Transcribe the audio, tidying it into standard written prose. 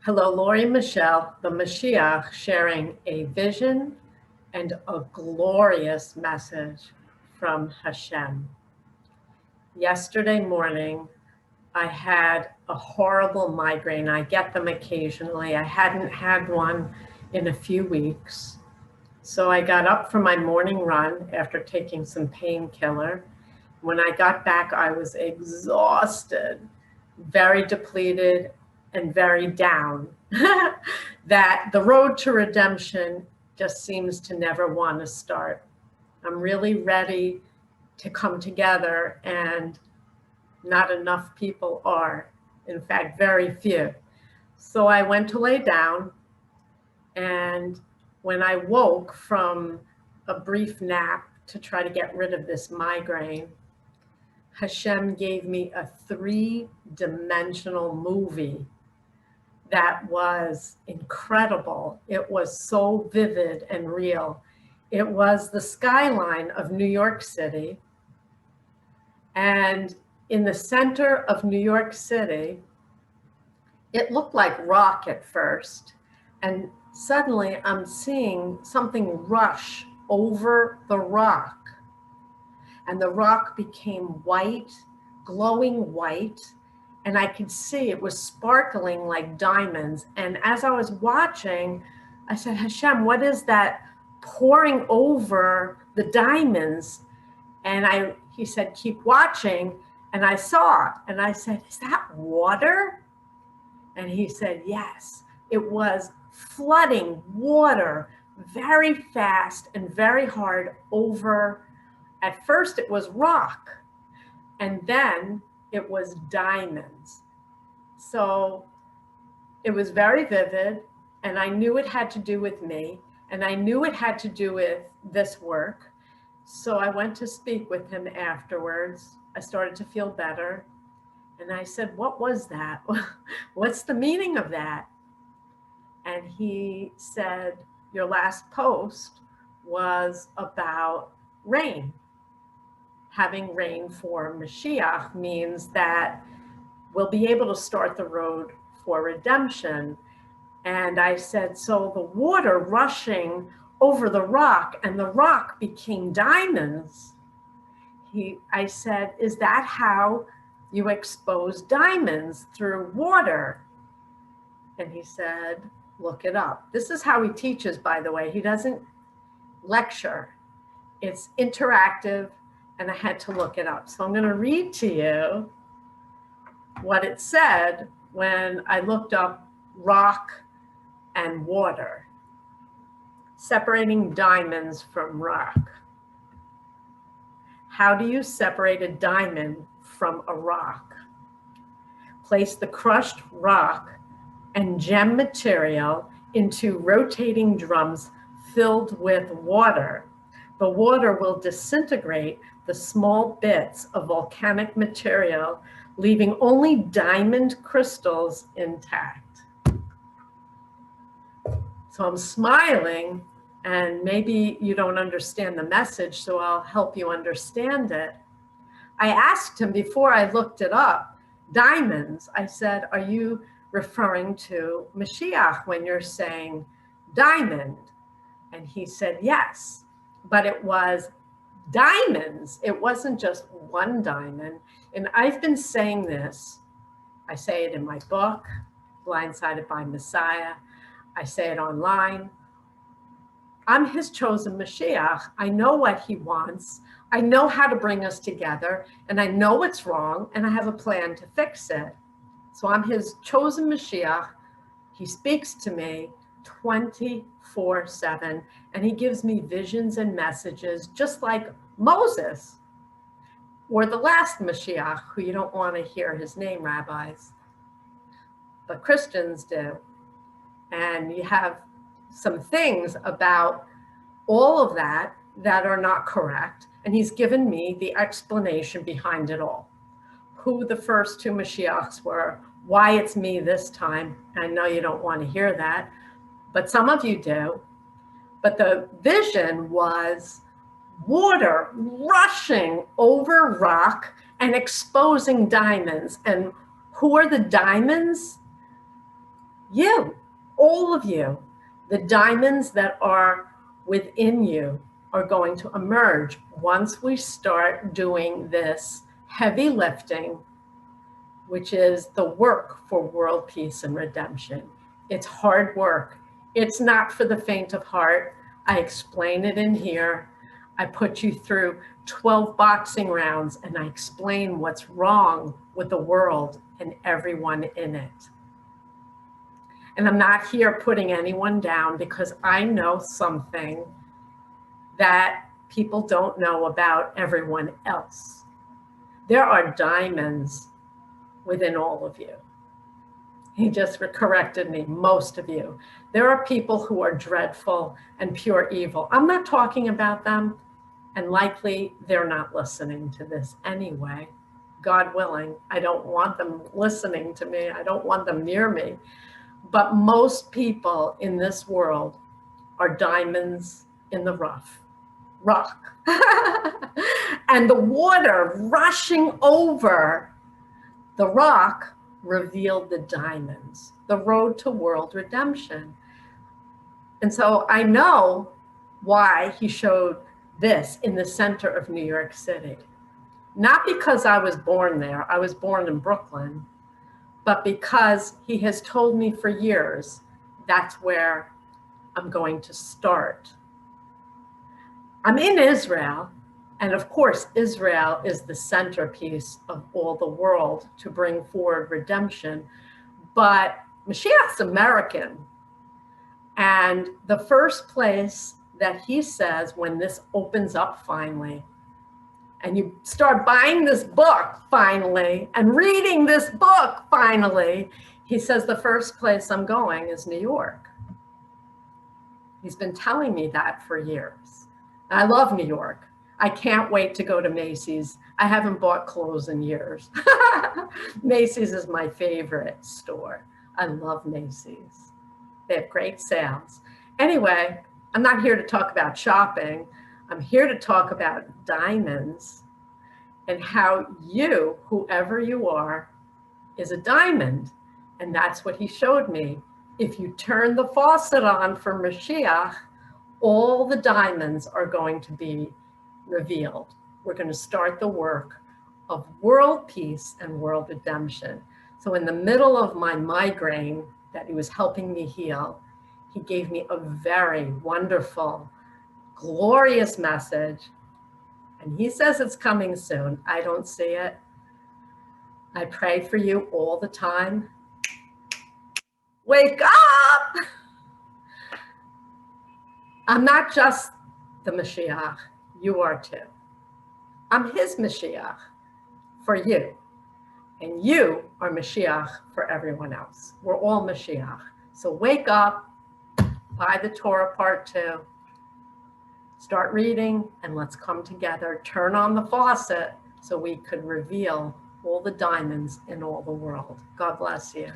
Hello, Lori Michelle, the Moshiach, sharing a vision and a glorious message from Hashem. Yesterday morning, I had a horrible migraine. I get them occasionally. I hadn't had one in a few weeks. So I got up for my morning run after taking some painkiller. When I got back, I was exhausted, very depleted, and very down. That the road to redemption just seems to never want to start. I'm really ready to come together, and not enough people are. In fact, very few. So I went to lay down, and when I woke from a brief nap to try to get rid of this migraine, Hashem gave me a 3-dimensional movie that was incredible. It was so vivid and real. It was the skyline of New York City. And in the center of New York City, it looked like rock at first. And suddenly I'm seeing something rush over the rock. And the rock became white, glowing white. And I could see it was sparkling like diamonds. And as I was watching, I said, Hashem, what is that pouring over the diamonds? And he said, keep watching. And I saw, and I said, is that water? And he said, yes. It was flooding water very fast and very hard over. At first it was rock, and then it was diamonds. So it was very vivid, and I knew it had to do with me, and I knew it had to do with this work. So I went to speak with him afterwards. I started to feel better, and I said, what was that? What's the meaning of that? And he said, your last post was about rain. Having rain for Mashiach means that we'll be able to start the road for redemption. And I said, so the water rushing over the rock, and the rock became diamonds. I said, is that how you expose diamonds, through water? And he said, look it up. This is how he teaches, by the way. He doesn't lecture. It's interactive, and I had to look it up. So I'm going to read to you what it said when I looked up rock and water, separating diamonds from rock. How do you separate a diamond from a rock? Place the crushed rock and gem material into rotating drums filled with water. The water will disintegrate the small bits of volcanic material, leaving only diamond crystals intact. So I'm smiling, and maybe you don't understand the message, so I'll help you understand it. I asked him before I looked it up, diamonds. I said, are you referring to Mashiach when you're saying diamond? And he said, yes, but it was diamonds. It wasn't just one diamond. And I've been saying this. I say it in my book, Blindsided by Messiah. I say it online. I'm his chosen Mashiach. I know what he wants. I know how to bring us together, and I know what's wrong, and I have a plan to fix it. So I'm his chosen Mashiach. He speaks to me 24/7, and he gives me visions and messages, just like Moses, or the last Mashiach, who you don't want to hear his name, rabbis, but Christians do. And you have some things about all of that that are not correct, and he's given me the explanation behind it all. Who the first 2 Mashiachs were, why it's me this time. I know you don't want to hear that, but some of you do. But the vision was water rushing over rock and exposing diamonds. And who are the diamonds? You, all of you, the diamonds that are within you are going to emerge once we start doing this heavy lifting, which is the work for world peace and redemption. It's hard work. It's not for the faint of heart. I explain it in here. I put you through 12 boxing rounds and I explain what's wrong with the world and everyone in it. And I'm not here putting anyone down because I know something that people don't know about everyone else. There are diamonds within all of you. He just corrected me, most of you. There are people who are dreadful and pure evil. I'm not talking about them, and likely they're not listening to this anyway. God willing, I don't want them listening to me. I don't want them near me. But most people in this world are diamonds in the rock. And the water rushing over the rock revealed the diamonds, the road to world redemption. And so I know why he showed this in the center of New York City. Not because I was born there, I was born in Brooklyn, but because he has told me for years, that's where I'm going to start. I'm in Israel, and of course, Israel is the centerpiece of all the world to bring forward redemption, but Mashiach's American. And the first place that he says when this opens up finally, and you start buying this book finally and reading this book finally, he says the first place I'm going is New York. He's been telling me that for years. I love New York. I can't wait to go to Macy's. I haven't bought clothes in years. Macy's is my favorite store. I love Macy's. They have great sales. Anyway, I'm not here to talk about shopping. I'm here to talk about diamonds and how you, whoever you are, is a diamond. And that's what he showed me. If you turn the faucet on for Mashiach, all the diamonds are going to be revealed. We're going to start the work of world peace and world redemption. So in the middle of my migraine that he was helping me heal, he gave me a very wonderful, glorious message. And he says it's coming soon. I don't see it. I pray for you all the time. Wake up! I'm not just the Mashiach, you are too. I'm his Mashiach for you, and you are Mashiach for everyone else. We're all Mashiach. So wake up, buy the Torah part 2, start reading, and let's come together, turn on the faucet so we could reveal all the diamonds in all the world. God bless you.